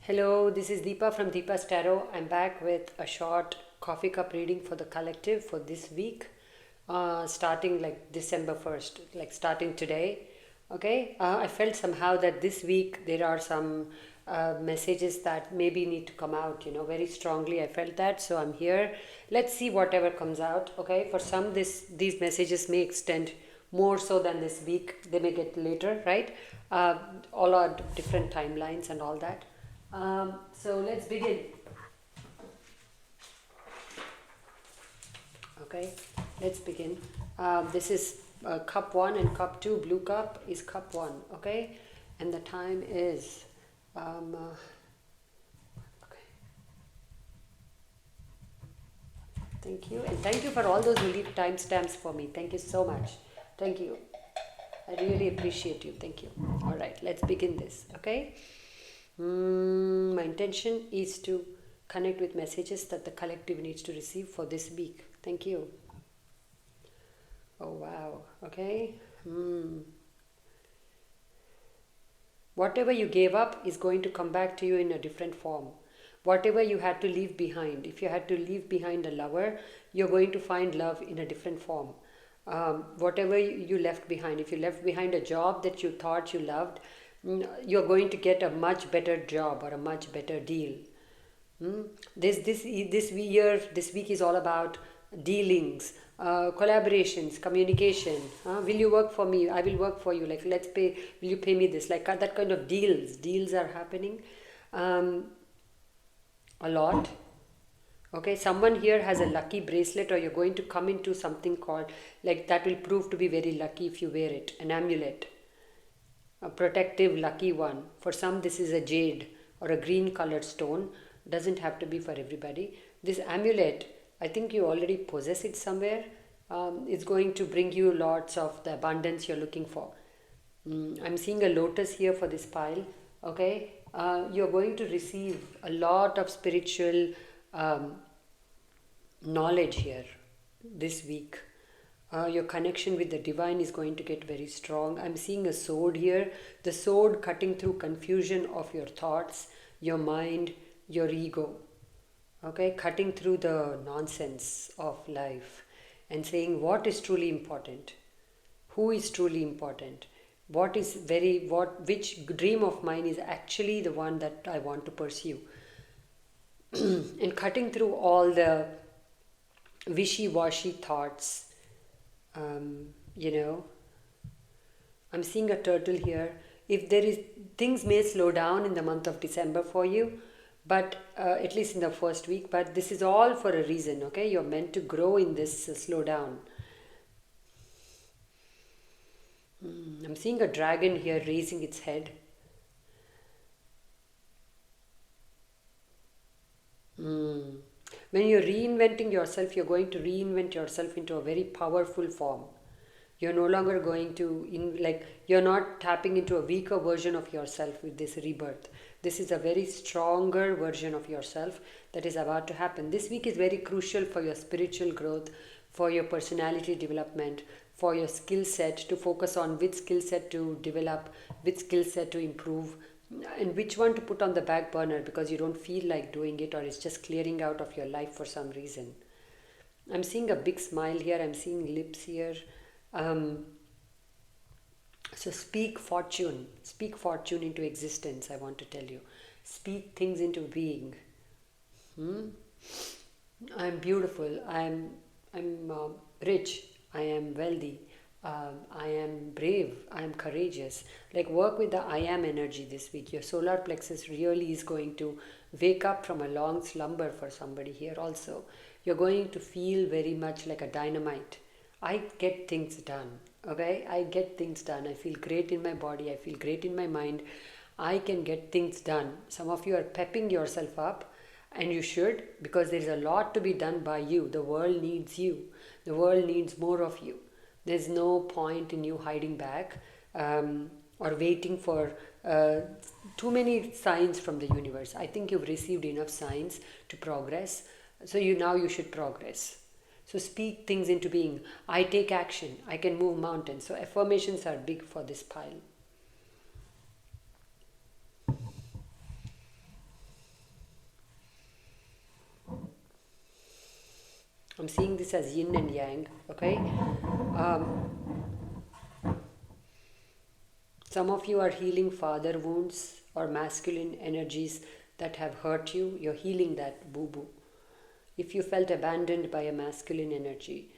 Hello, this is Deepa from Deepa's Tarot. I'm back with a short coffee cup reading for the collective for this week, starting like December 1st, like starting today. Okay, I felt somehow that this week there are some messages that maybe need to come out, very strongly. I felt that, so I'm here. Let's see whatever comes out. Okay, for some, these messages may extend more so than this week, they may get later, right? All are different timelines and all that. So let's begin. Okay, let's begin. This is cup 1 and cup 2. Blue cup is cup 1. Okay, and the time is okay. Thank you, and thank you for all those who leave timestamps for me. Thank you so much. Thank you. I really appreciate you. Thank you. All right, let's begin this. Okay. My intention is to connect with messages that the collective needs to receive for this week. Thank you. Oh, wow. Okay. Whatever you gave up is going to come back to you in a different form. Whatever you had to leave behind, if you had to leave behind a lover, you're going to find love in a different form. Whatever you left behind, if you left behind a job that you thought you loved, you're going to get a much better job or a much better deal. This week is all about dealings, collaborations, communication. Will you work for me? I will work for you. Like, let's pay. Will you pay me this? Like that kind of deals. Deals are happening a lot. Okay, someone here has a lucky bracelet, or you're going to come into something called, like, that will prove to be very lucky if you wear it. An amulet, a protective lucky one. For some, this is a jade or a green colored stone. Doesn't have to be for everybody. This amulet, I think you already possess it somewhere. It's going to bring you lots of the abundance you're looking for. I'm seeing a lotus here for this pile. Okay, you're going to receive a lot of spiritual knowledge here this week. Your connection with the divine is going to get very strong. I'm seeing a sword here. The sword cutting through confusion of your thoughts, your mind, your ego. Okay, cutting through the nonsense of life and saying what is truly important, who is truly important, which dream of mine is actually the one that I want to pursue. And cutting through all the wishy-washy thoughts. I'm seeing a turtle here. If there is, things may slow down in the month of December for you, but at least in the first week, but this is all for a reason. Okay, you're meant to grow in this slowdown. I'm seeing a dragon here raising its head. When you're reinventing yourself, you're going to reinvent yourself into a very powerful form. You're no longer going to, you're not tapping into a weaker version of yourself with this rebirth. This is a very stronger version of yourself that is about to happen. This week is very crucial for your spiritual growth, for your personality development, for your skill set, to focus on which skill set to develop, which skill set to improve, and which one to put on the back burner because you don't feel like doing it, or it's just clearing out of your life for some reason. I'm seeing a big smile here. I'm seeing lips here. So speak fortune into existence. I want to tell you, speak things into being. I'm beautiful. I'm rich. I am wealthy. I am brave. I am courageous. Like, work with the I am energy this week. Your solar plexus really is going to wake up from a long slumber for somebody here also. You're going to feel very much like a dynamite. I get things done. Okay, I get things done. I feel great in my body. I feel great in my mind. I can get things done. Some of you are pepping yourself up, and you should, because there is a lot to be done by you. The world needs you. The world needs more of you. There's no point in you hiding back or waiting for too many signs from the universe. I think you've received enough signs to progress. So you should progress. So speak things into being. I take action. I can move mountains. So affirmations are big for this pile. I'm seeing this as yin and yang, okay? Um, some of you are healing father wounds or masculine energies that have hurt you. You're healing that, boo boo. If you felt abandoned by a masculine energy,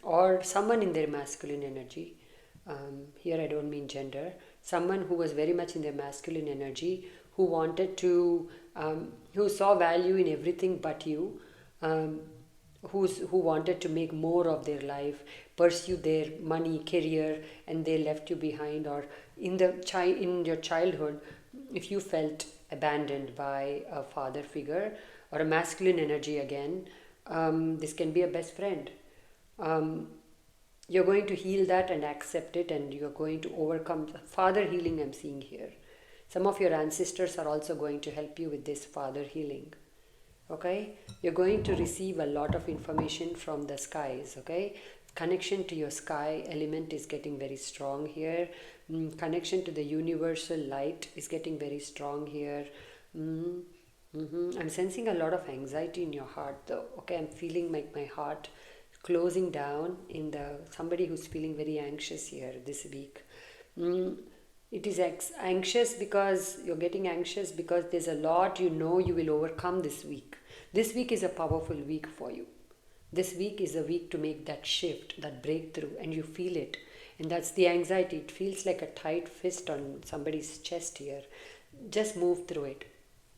or someone in their masculine energy, here I don't mean gender, someone who was very much in their masculine energy, who wanted to, who saw value in everything but you, um, who wanted to make more of their life, pursue their money, career, and they left you behind, or in your childhood, if you felt abandoned by a father figure or a masculine energy again, this can be a best friend. Um, you're going to heal that and accept it, and you're going to overcome father healing. I'm seeing here. Some of your ancestors are also going to help you with this father healing. Okay, you're going to receive a lot of information from the skies. Okay, connection to your sky element is getting very strong here. Connection to the universal light is getting very strong here. I'm sensing a lot of anxiety in your heart though. Okay, I'm feeling like my heart closing down in the somebody who's feeling very anxious here this week. It is anxious because you're getting anxious because there's a lot you know you will overcome this week. This week is a powerful week for you. This week is a week to make that shift, that breakthrough, and you feel it. And that's the anxiety. It feels like a tight fist on somebody's chest here. Just move through it.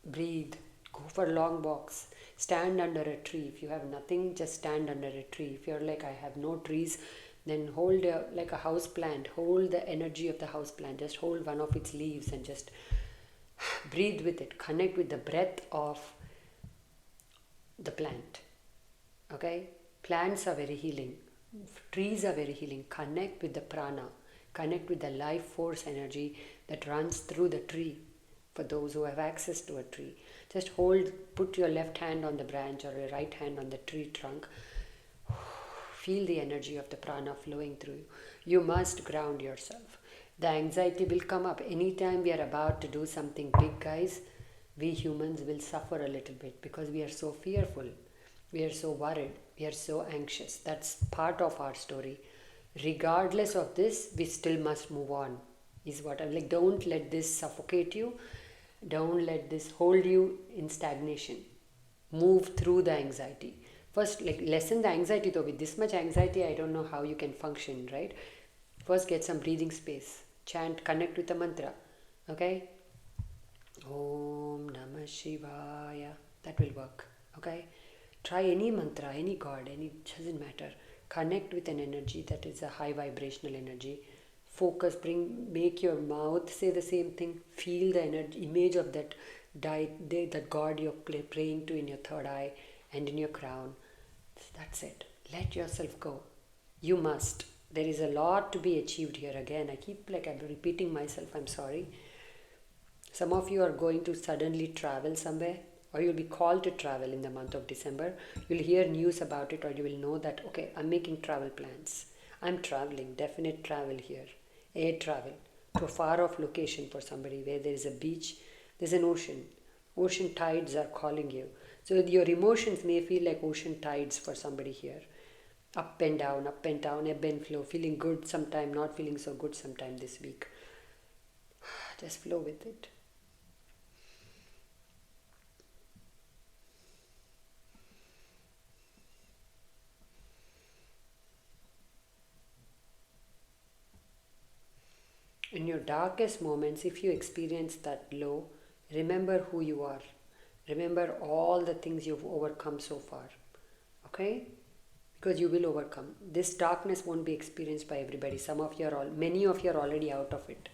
Breathe. Go for long walks. Stand under a tree. If you have nothing, just stand under a tree. If you're like, I have no trees, then hold like a house plant. Hold the energy of the house plant. Just hold one of its leaves and just breathe with it. Connect with the breath of the plant. Okay? Plants are very healing. Trees are very healing. Connect with the prana. Connect with the life force energy that runs through the tree. For those who have access to a tree, just put your left hand on the branch or your right hand on the tree trunk. Feel the energy of the prana flowing through you. You must ground yourself. The anxiety will come up anytime we are about to do something big, guys. We humans will suffer a little bit because we are so fearful. We are so worried. We are so anxious. That's part of our story. Regardless of this, we still must move on. Is what I'm like. Don't let this suffocate you. Don't let this hold you in stagnation. Move through the anxiety. First, like lessen the anxiety though. With this much anxiety, I don't know how you can function, right? First, get some breathing space. Chant, connect with the mantra. Okay? Om Namah Shivaya. That will work. Okay? Try any mantra, any god, it doesn't matter. Connect with an energy that is a high vibrational energy. Focus, make your mouth say the same thing. Feel the energy, image of that God you're praying to in your third eye and in your crown. That's it. Let yourself go. You must. There is a lot to be achieved here. Again, I'm repeating myself. I'm sorry. Some of you are going to suddenly travel somewhere, or you'll be called to travel in the month of December. You'll hear news about it, or you will know that, okay, I'm making travel plans. I'm traveling, definite travel here. Air travel to a far off location for somebody where there is a beach, there's an ocean. Ocean tides are calling you. So your emotions may feel like ocean tides for somebody here. Up and down, ebb and flow, feeling good sometime, not feeling so good sometime this week. Just flow with it. In your darkest moments, if you experience that low, remember who you are. Remember all the things you've overcome so far. Okay? Because you will overcome. This darkness won't be experienced by everybody. Many of you are already out of it.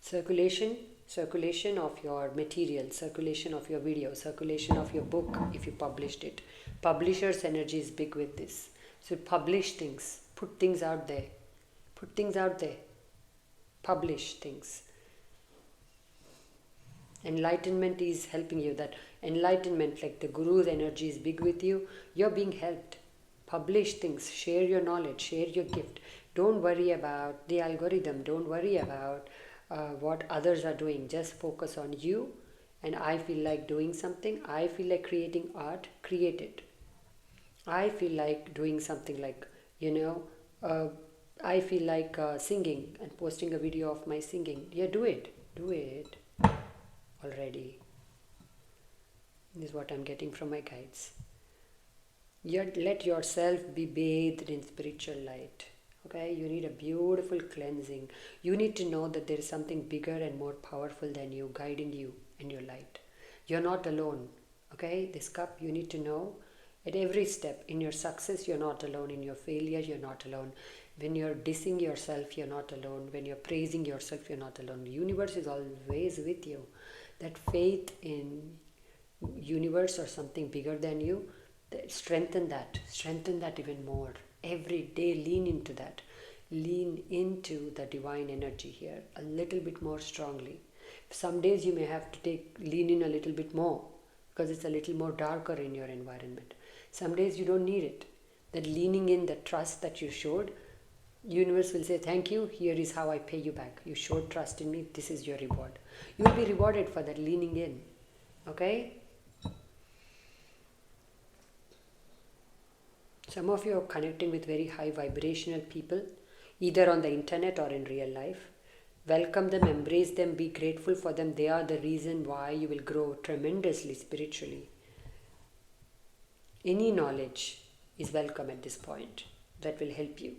Circulation of your material, circulation of your video, circulation of your book if you published it. Publisher's energy is big with this. So publish things, put things out there. Put things out there. Publish things. Enlightenment is helping you. That enlightenment, like the Guru's energy is big with you. You're being helped. Publish things. Share your knowledge. Share your gift. Don't worry about the algorithm. Don't worry about what others are doing. Just focus on you and I feel like doing something, I feel like creating art, create it. I feel like doing something like, you know, I feel like singing and posting a video of my singing. Yeah, do it. Do it already. This is what I'm getting from my guides. Let yourself be bathed in spiritual light. Okay, you need a beautiful cleansing. You need to know that there is something bigger and more powerful than you guiding you in your light. You're not alone. Okay, this cup, you need to know at every step in your success, you're not alone. In your failure, you're not alone. When you're dissing yourself, you're not alone. When you're praising yourself, you're not alone. The universe is always with you. That faith in universe or something bigger than you, strengthen that even more. Every day lean into the divine energy here a little bit more strongly. Some days you may have to lean in a little bit more because it's a little more darker in your environment. Some days you don't need it. That leaning in, the trust that you showed, universe will say, thank you, here is how I pay you back. You showed trust in me, this is your reward. You will be rewarded for that leaning in. Okay. Some of you are connecting with very high vibrational people, either on the internet or in real life. Welcome them, embrace them, be grateful for them. They are the reason why you will grow tremendously spiritually. Any knowledge is welcome at this point. That will help you.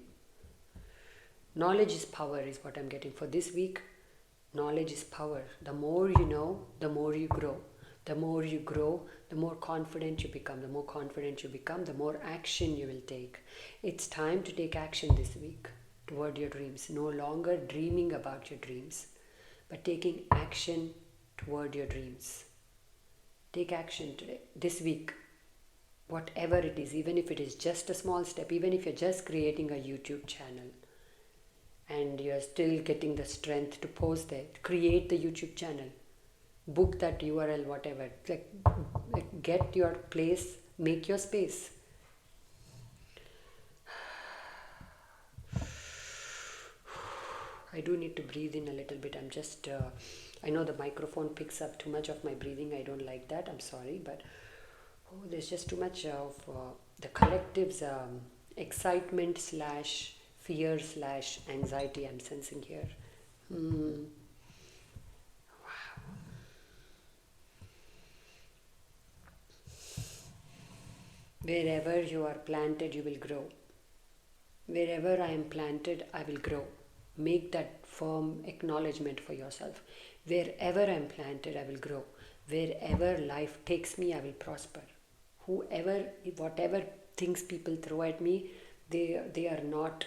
Knowledge is power is what I'm getting for this week. Knowledge is power. The more you know, the more you grow. The more you grow, the more confident you become. The more confident you become, the more action you will take. It's time to take action this week toward your dreams. No longer dreaming about your dreams, but taking action toward your dreams. Take action today, this week, whatever it is, even if it is just a small step, even if you're just creating a YouTube channel and you're still getting the strength to post there, create the YouTube channel. Book that URL, whatever. Like get your place, make your space. I do need to breathe in a little bit. I'm just, I know the microphone picks up too much of my breathing. I don't like that. I'm sorry, but there's just too much of the collective's excitement / fear / anxiety I'm sensing here. Wherever you are planted, you will grow. Wherever I am planted, I will grow. Make that firm acknowledgement for yourself. Wherever I am planted, I will grow. Wherever life takes me, I will prosper. Whatever things people throw at me, they are not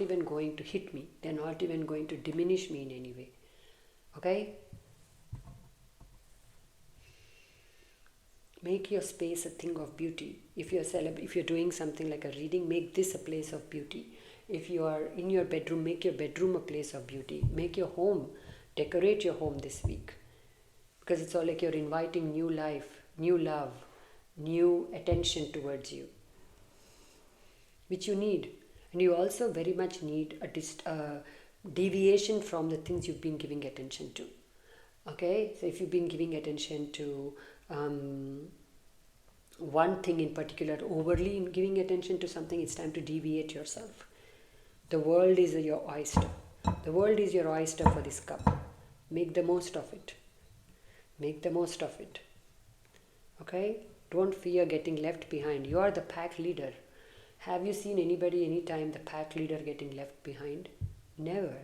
even going to hit me. They are not even going to diminish me in any way. Okay? Make your space a thing of beauty. If you're doing something like a reading, make this a place of beauty. If you are in your bedroom, make your bedroom a place of beauty. Make your home, decorate your home this week. Because it's all like you're inviting new life, new love, new attention towards you, which you need. And you also very much need a deviation from the things you've been giving attention to. Okay, so if you've been giving attention to one thing in particular, overly in giving attention to something, it's time to deviate yourself. The world is your oyster. The world is your oyster for this cup. Make the most of it. Make the most of it. Okay? Don't fear getting left behind. You are the pack leader. Have you seen anybody anytime the pack leader getting left behind? Never.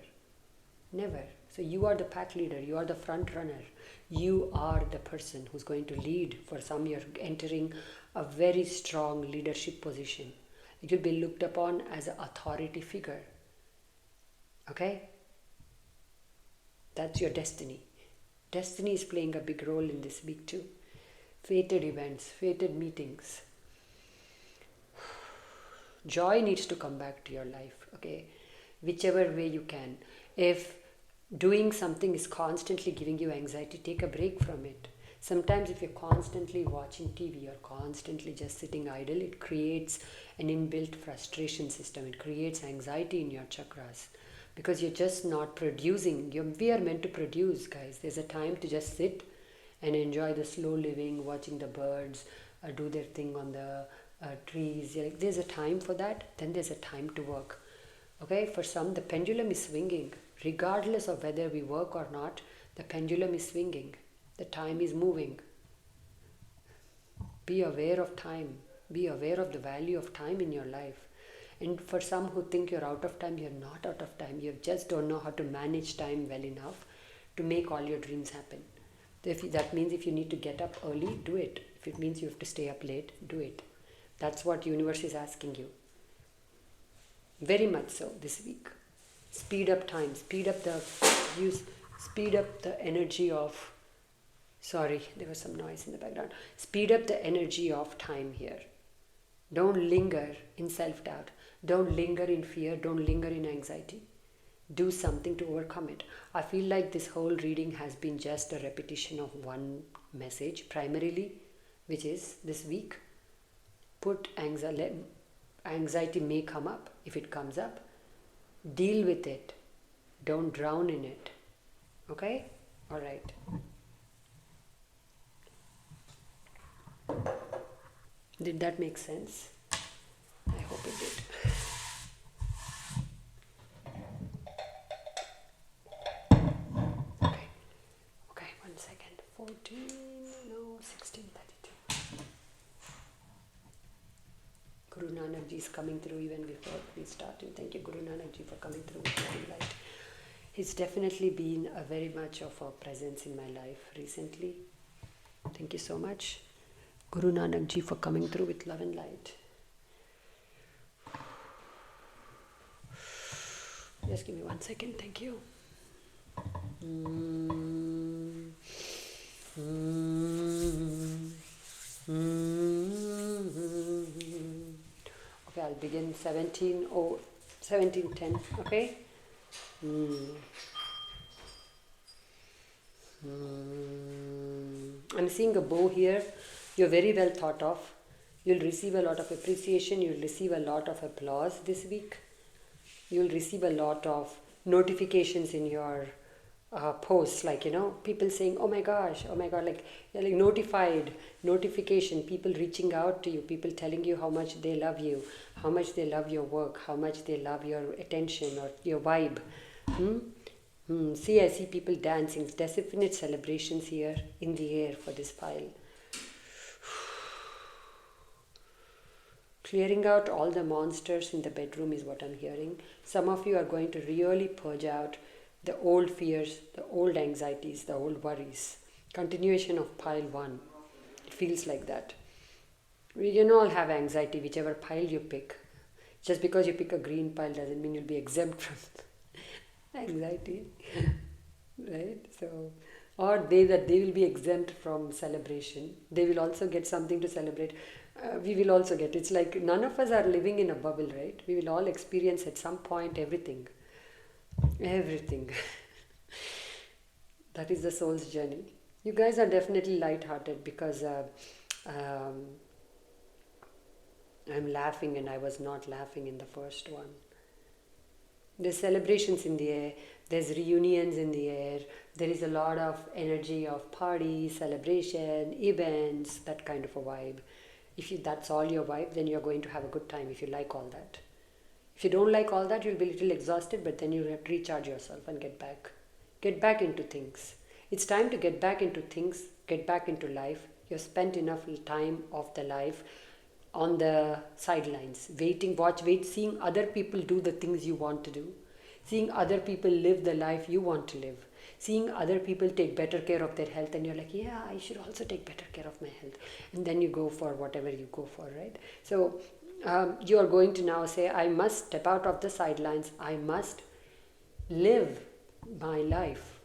Never. So you are the pack leader. You are the front runner. You are the person who's going to lead. For some, you're entering a very strong leadership position. You'll be looked upon as an authority figure. Okay? That's your destiny. Destiny is playing a big role in this week too. Fated events, fated meetings. Joy needs to come back to your life. Okay? Whichever way you can. If doing something is constantly giving you anxiety, take a break from it. Sometimes if you're constantly watching TV or constantly just sitting idle, it creates an inbuilt frustration system. It creates anxiety in your chakras. because you're just not producing. We are meant to produce, guys. There's a time to just sit and enjoy the slow living, watching the birds do their thing on the trees. There's a time for that. Then there's a time to work. Okay, for some, the pendulum is swinging. Regardless of whether we work or not, the pendulum is swinging. The time is moving. Be aware of time. Be aware of the value of time in your life. And for some who think you're out of time, you're not out of time. You just don't know how to manage time well enough to make all your dreams happen. That means if you need to get up early, do it. If it means you have to stay up late, do it. That's what universe is asking you. Very much so this week. Speed up time. Speed up the energy of... Sorry, there was some noise in the background. Speed up the energy of time here. Don't linger in self-doubt. Don't linger in fear. Don't linger in anxiety. Do something to overcome it. I feel like this whole reading has been just a repetition of one message primarily, which is this week. Put anxiety may come up. If it comes up, deal with it. Don't drown in it. Okay? All right. Did that make sense? I hope it did. Okay, 1 second. 1632. Guru Nanak Ji is coming through even before we started. Thank you, Guru Nanak Ji, for coming through with your light. He's definitely been a very much of a presence in my life recently. Thank you so much, Guru Nanak Ji, for coming through with love and light. Just give me 1 second. Thank you. Okay, I'll begin 17:10. Okay. I'm seeing a bow here. You're very well thought of. You'll receive a lot of appreciation. You'll receive a lot of applause this week. You'll receive a lot of notifications in your posts, like, people saying, oh my god, like notification, people reaching out to you, people telling you how much they love you, how much they love your work, how much they love your attention or your vibe. I see people dancing. Definite celebrations here in the air for this pile. Clearing out all the monsters in the bedroom is what I'm hearing. Some of you are going to really purge out the old fears, the old anxieties, the old worries. Continuation of pile 1. It feels like that. You all have anxiety, whichever pile you pick. Just because you pick a green pile doesn't mean you'll be exempt from anxiety. Right? So, or they will be exempt from celebration. They will also get something to celebrate. We will also get. It's like none of us are living in a bubble, right? We will all experience at some point everything. That is the soul's journey. You guys are definitely light-hearted because I'm laughing and I was not laughing in the first one. There's celebrations in the air. There's reunions in the air. There is a lot of energy of parties, celebration, events, that kind of a vibe. If that's all your vibe, then you're going to have a good time if you like all that. If you don't like all that, you'll be a little exhausted, but then you have to recharge yourself and get back into things. It's time to get back into things, get back into life. You've spent enough time of the life on the sidelines, seeing other people do the things you want to do, seeing other people live the life you want to live, seeing other people take better care of their health, and you're like, yeah, I should also take better care of my health. And then you go for whatever you go for, right? So you are going to now say, I must step out of the sidelines. I must live my life,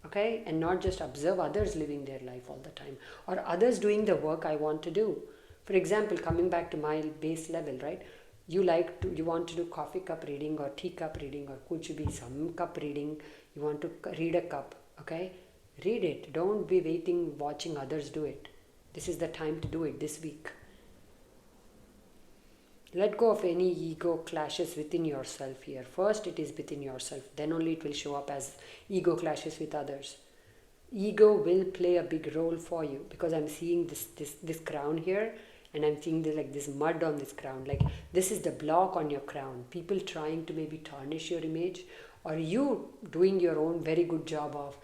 okay? And not just observe others living their life all the time, or others doing the work I want to do. For example, coming back to my base level, right? You want to do coffee cup reading or tea cup reading or could be some cup reading. You want to read a cup, okay? Read it. Don't be watching others do it. This is the time to do it this week. Let go of any ego clashes within yourself here. First, it is within yourself. Then only it will show up as ego clashes with others. Ego will play a big role for you, because I'm seeing this crown here, and I'm seeing this mud on this crown. Like, this is the block on your crown. People trying to maybe tarnish your image, or you doing your own very good job of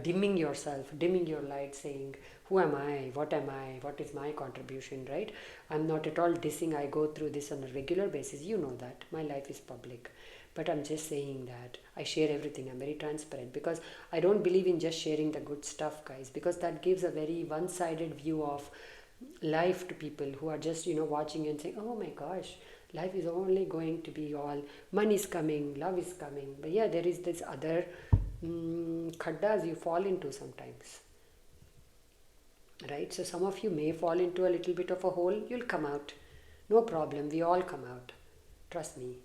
dimming yourself, dimming your light, saying, who am I? What am I? What is my contribution, right? I'm not at all dissing. I go through this on a regular basis. You know that. My life is public. But I'm just saying that I share everything. I'm very transparent, because I don't believe in just sharing the good stuff, guys, because that gives a very one-sided view of life to people who are just, watching and saying, oh my gosh, life is only going to be all money is coming, love is coming. But yeah, there is this other khaddas you fall into sometimes. Right? So some of you may fall into a little bit of a hole. You'll come out. No problem. We all come out. Trust me.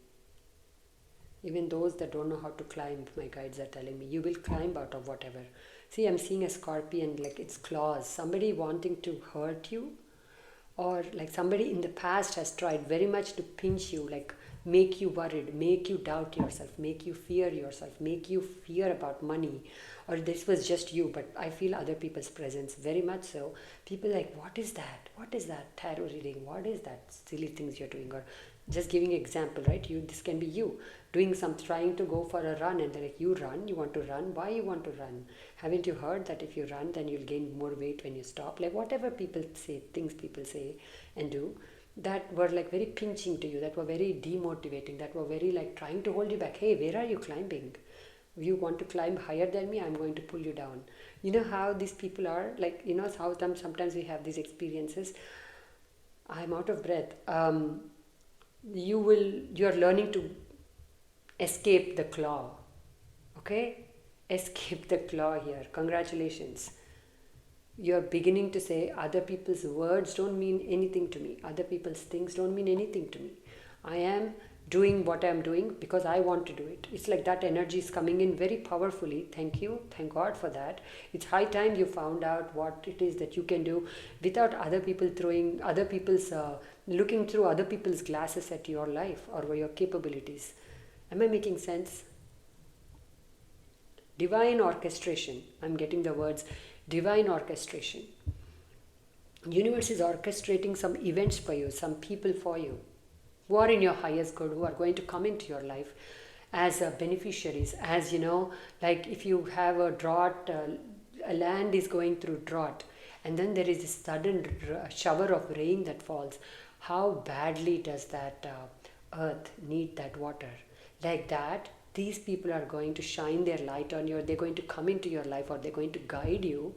Even those that don't know how to climb, my guides are telling me, you will climb out of whatever. See, I'm seeing a scorpion, like its claws. Somebody wanting to hurt you, or like somebody in the past has tried very much to pinch you, like make you worried, make you doubt yourself, make you fear yourself, make you fear about money. Or this was just you, but I feel other people's presence very much so. People like, what is that? What is that tarot reading? What is that silly things you're doing? Or just giving example, right? This can be you doing trying to go for a run, and they're like, you run, you want to run, why you want to run? Haven't you heard that if you run, then you'll gain more weight when you stop? Like whatever people say, things people say and do, that were like very pinching to you, that were very demotivating, that were very like trying to hold you back. Hey, where are you climbing? You want to climb higher than me, I'm going to pull you down. You know how these people are, like, how sometimes we have these experiences. I'm out of breath. You're learning to escape the claw. Okay? Escape the claw here. Congratulations. You're beginning to say, other people's words don't mean anything to me. Other people's things don't mean anything to me. I am doing what I'm doing because I want to do it. It's like that energy is coming in very powerfully. Thank you. Thank God for that. It's high time you found out what it is that you can do without other people looking through other people's glasses at your life or your capabilities. Am I making sense? Divine orchestration. I'm getting the words divine orchestration. Universe is orchestrating some events for you, some people for you, who are in your highest good, who are going to come into your life as beneficiaries, as like if you have a drought, a land is going through drought, and then there is a sudden shower of rain that falls. How badly does that earth need that water? Like that, these people are going to shine their light on you, or they're going to come into your life, or they're going to guide you.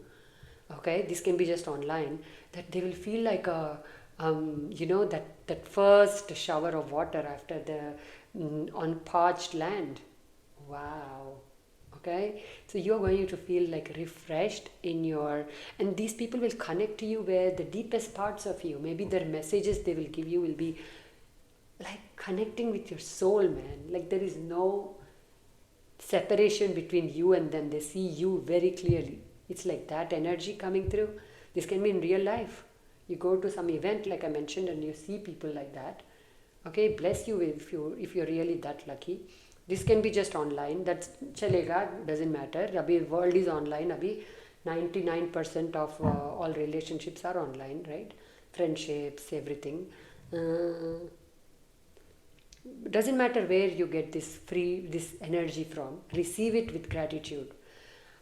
Okay, this can be just online, that they will feel like that first shower of water after on parched land. Wow. Okay, so you're going to feel like refreshed and these people will connect to you where the deepest parts of you, maybe their messages they will give you will be like connecting with your soul, man. Like there is no separation between you and them. They see you very clearly. It's like that energy coming through. This can be in real life. You go to some event like I mentioned and you see people like that. Okay, bless you if you're really that lucky. This can be just online. That's chalega, doesn't matter. Abhi world is online. Abhi 99% of all relationships are online, right? Friendships, everything. Doesn't matter where you get this energy from. Receive it with gratitude.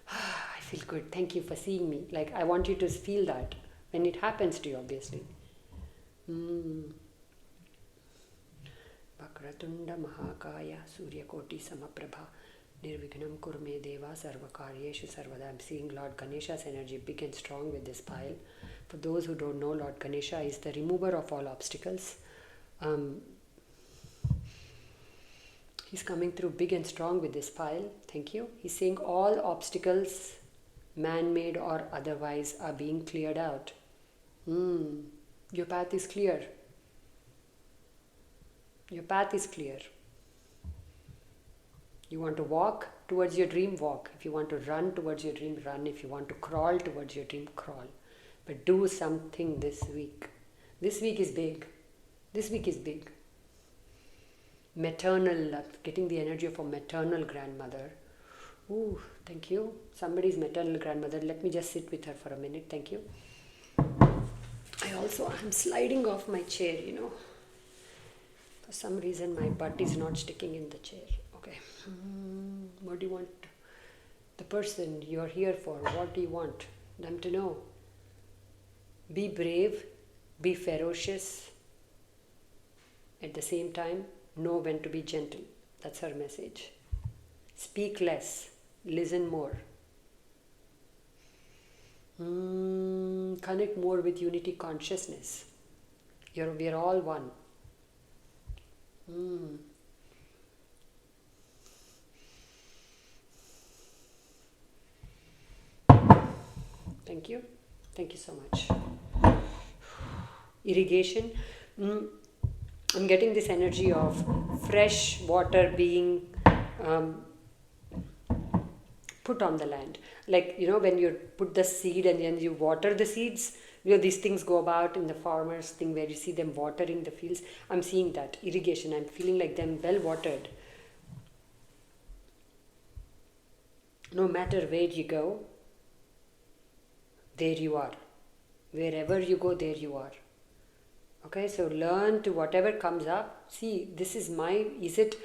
I feel good. Thank you for seeing me. Like I want you to feel that when it happens to you, obviously. Vakratunda Mahakaya Suryakoti Samaprabha Nirvignam Kurme Deva Sarvakaryeshu Sarvada. I'm seeing Lord Ganesha's energy big and strong with this pile. For those who don't know, Lord Ganesha is the remover of all obstacles. He's coming through big and strong with this pile. Thank you. He's saying all obstacles, man-made or otherwise, are being cleared out. Your path is clear. Your path is clear. You want to walk towards your dream, walk. If you want to run towards your dream, run. If you want to crawl towards your dream, crawl. But do something this week. This week is big. This week is big. maternal, getting the energy of a maternal grandmother. Ooh, thank you. Somebody's maternal grandmother. Let me just sit with her for a minute. Thank you. I'm sliding off my chair, For some reason, my butt is not sticking in the chair. Okay. What do you want? The person you're here for, what do you want them to know? Be brave, be ferocious. At the same time, know when to be gentle. That's her message. Speak less, listen more. Connect more with unity consciousness. We are all one. Thank you. Thank you so much. Irrigation. I'm getting this energy of fresh water being put on the land. Like, when you put the seed and then you water the seeds, these things go about in the farmers thing where you see them watering the fields. I'm seeing that irrigation. I'm feeling like them well watered. No matter where you go, there you are. Wherever you go, there you are. Okay, so learn to whatever comes up. See, this is is it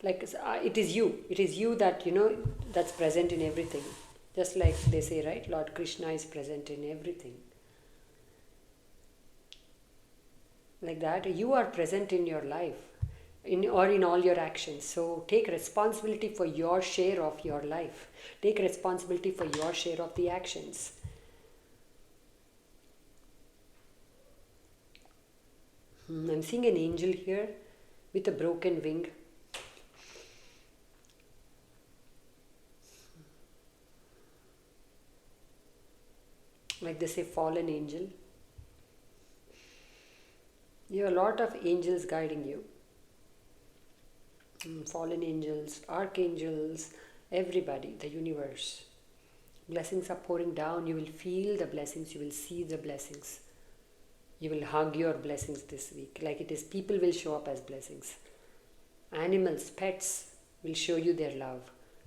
like, it is you that, that's present in everything. Just like they say, right? Lord Krishna is present in everything. Like that, you are present in your life, in all your actions. So take responsibility for your share of your life. Take responsibility for your share of the actions. I'm seeing an angel here with a broken wing. Like they say, fallen angel. You have a lot of angels guiding you. Fallen angels, archangels, everybody, the universe. Blessings are pouring down. You will feel the blessings. You will see the blessings. You will hug your blessings this week. Like it is, people will show up as blessings. Animals, pets will show you their love.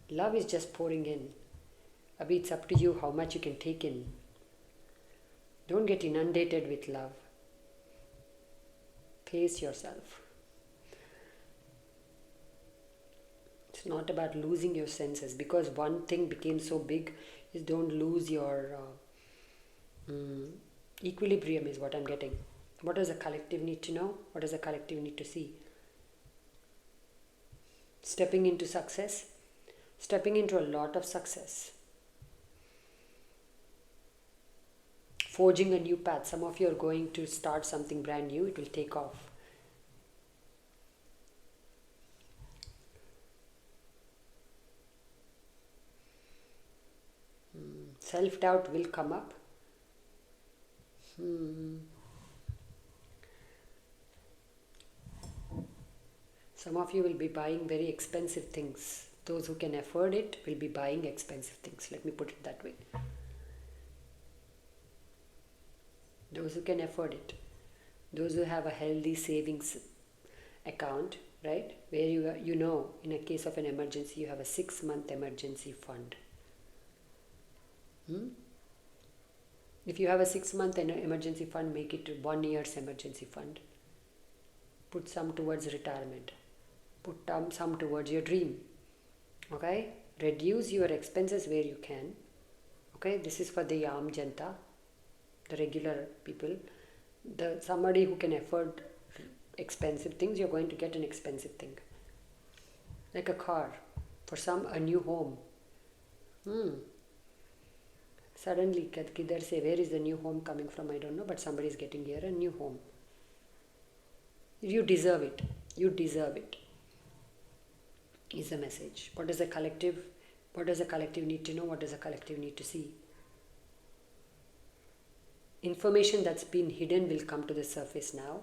Love is just pouring in. Abhi, it's up to you how much you can take in. Don't get inundated with love. Pace yourself. It's not about losing your senses, because one thing became so big is don't lose your equilibrium is what I'm getting. What does the collective need to know? What does the collective need to see? Stepping into success. Stepping into a lot of success. Forging a new path. Some of you are going to start something brand new. It will take off. Self-doubt will come up. Some of you will be buying very expensive things. Those who can afford it will be buying expensive things. Let me put it that way. Those who can afford it. Those who have a healthy savings account, right? Where in a case of an emergency, you have a 6-month emergency fund. If you have a 6-month emergency fund, make it 1 year's emergency fund. Put some towards retirement. Put some towards your dream. Okay? Reduce your expenses where you can. Okay? This is for the Aam Janta, the regular people. Somebody who can afford expensive things, you're going to get an expensive thing. Like a car. For some, a new home. Suddenly, kidhar se, where is the new home coming from? I don't know, but somebody is getting here a new home. You deserve it. You deserve it. Is the message. What does the collective need to know? What does the collective need to see? Information that's been hidden will come to the surface now.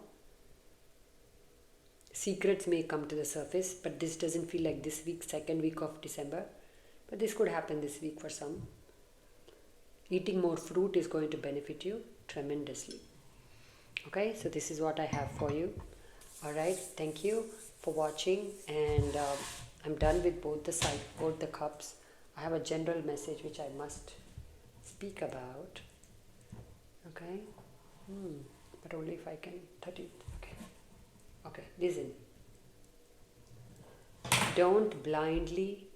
Secrets may come to the surface, but this doesn't feel like this week, 2nd week of December. But this could happen this week for some. Eating more fruit is going to benefit you tremendously. Okay, so this is what I have for you. Alright, thank you. for watching, and I'm done with both the cups. I have a general message which I must speak about. Okay, but only if I can 13th. Okay, listen. Don't blindly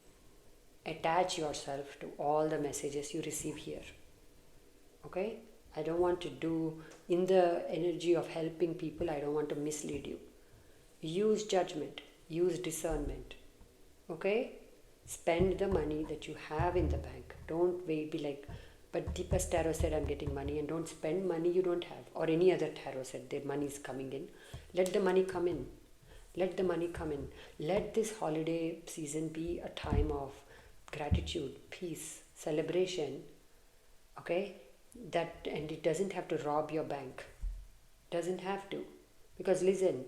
attach yourself to all the messages you receive here. Okay, I don't want to do, in the energy of helping people, I don't want to mislead you. Use judgment, use discernment. Okay, spend the money that you have in the bank. Don't wait, be like, but Deepa's tarot said I'm getting money, and don't spend money you don't have. Or any other tarot said their money is coming in. Let the money come in. Let the money come in. Let this holiday season be a time of gratitude, peace, celebration. Okay, and it doesn't have to rob your bank. Doesn't have to, because listen,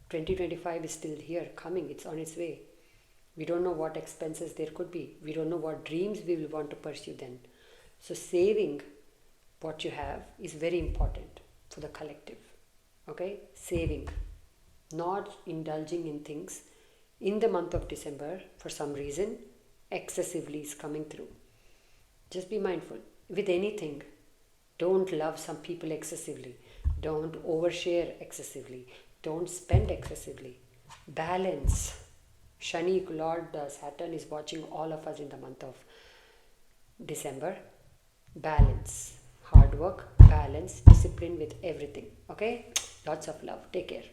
2025 is still here, coming. It's on its way. We don't know what expenses there could be. We don't know what dreams we will want to pursue then. So saving what you have is very important for the collective. Okay, saving, not indulging in things in the month of December for some reason excessively is coming through. Just be mindful with anything. Don't love some people excessively. Don't overshare excessively. Don't spend excessively. Balance. Shani, Lord Saturn is watching all of us in the month of December. Balance. Hard work, balance, discipline with everything. Okay? Lots of love. Take care.